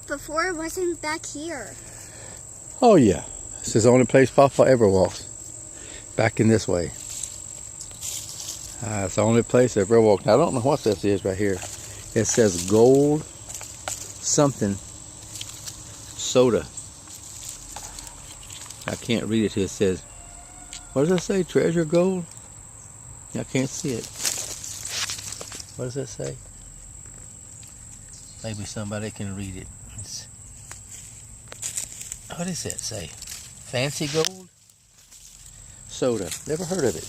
Before it wasn't back here. Oh yeah, this is the only place Papa ever walks. Back in this way. It's the only place I ever walked. Now, I don't know what this is right here. It says gold something soda. I can't read it here. It says, what does it say? Treasure gold? I can't see it. What does it say? Maybe somebody can read it. What does that say? Fancy gold? Soda. Never heard of it.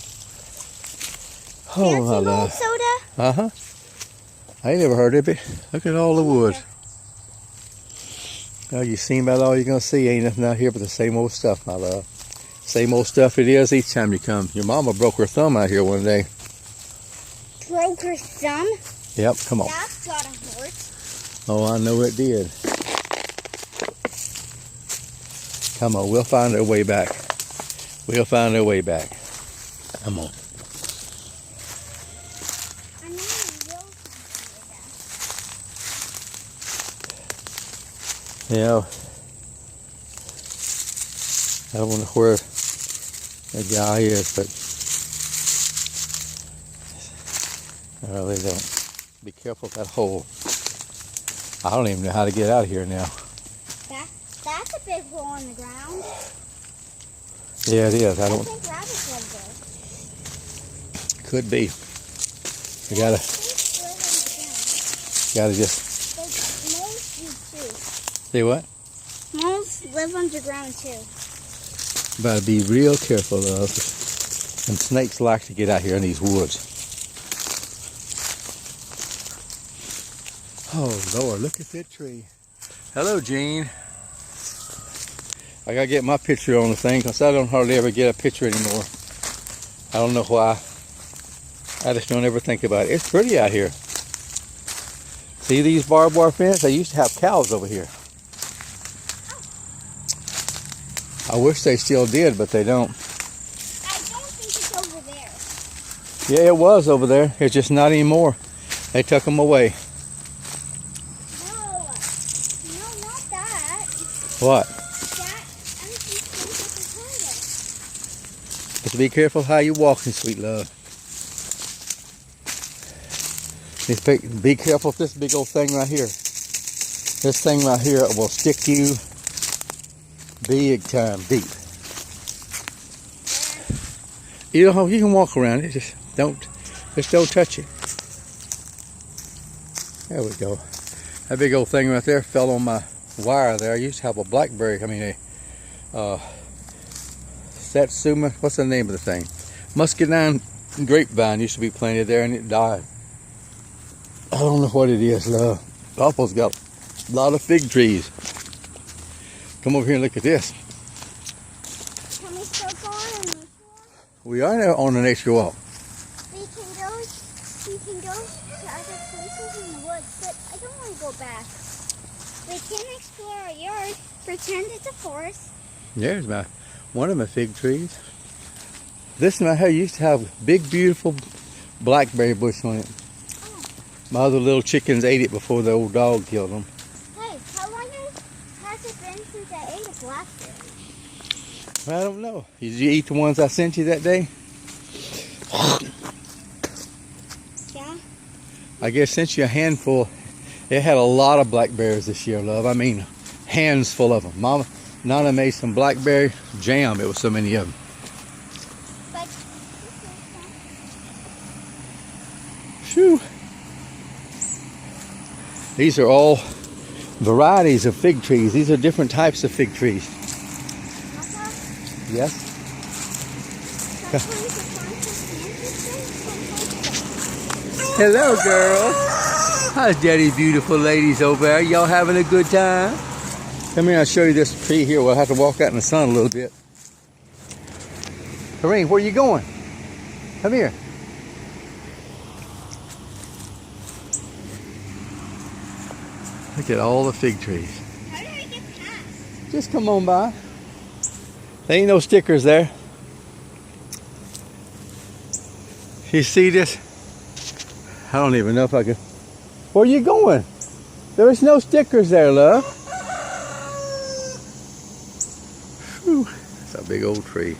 Fancy gold soda? Uh-huh. I ain't never heard of it. Look at all the woods. Oh, you seen about all you're going to see. Ain't nothing out here but the same old stuff, my love. Same old stuff it is each time you come. Your mama broke her thumb out here one day. Broke her thumb? Yep, come on. That's gotta hurt. Oh, I know it did. Come on, we'll find our way back. We'll find our way back. Come on. I know we will find our way back. Yeah. I don't know where the guy is, but I really don't. Be careful of that hole. I don't even know how to get out of here now. That's a big hole in the ground. Yeah, it is. I don't think rabbits live there. Could be. We gotta just But moles do too. see what? Moles live underground too. Gotta be real careful though. And snakes like to get out here in these woods. Oh Lord, look at that tree. Hello, Gene. I gotta get my picture on the thing because I don't hardly ever get a picture anymore. I don't know why. I just don't ever think about it. It's pretty out here. See these barbed wire fence? They used to have cows over here. I wish they still did, but they don't. I don't think it's over there. Yeah, it was over there. It's just not anymore. They took them away. No, not that. What? Just be careful how you walking, sweet love. Be careful with this big old thing right here. This thing right here will stick you big time deep. You know, you can walk around it. Just don't touch it. There we go. That big old thing right there fell on my wire there. I used to have a blackberry. Satsuma, what's the name of the thing? Muscadine grapevine used to be planted there and it died. I don't know what it is, love. Papa's got a lot of fig trees. Come over here and look at this. Can we still go on a nature walk? We are now on a nature walk. We can go to other places in the woods, but I don't want to go back. We can explore our yard, pretend it's a forest. There's one of my fig trees. This one right here used to have big, beautiful blackberry bush on it. Oh. My other little chickens ate it before the old dog killed them. Hey, how long has it been since I ate a blackberry? I don't know. Did you eat the ones I sent you that day? Yeah. I guess sent you a handful. It had a lot of blackberries this year, love. I mean, hands full of them. Nana made some blackberry jam. It was so many of them. But Phew. These are all varieties of fig trees. These are different types of fig trees. Papa, Yes? Hello, girls. How's Daddy beautiful ladies over there? Y'all having a good time? Come here, I'll show you this tree here. We'll have to walk out in the sun a little bit. Coreen, where are you going? Come here. Look at all the fig trees. how do I get past? Just come on by. There ain't no stickers there. You see this? I don't even know if I could. Where are you going? There was no stickers there, love. Whew. It's a big old tree.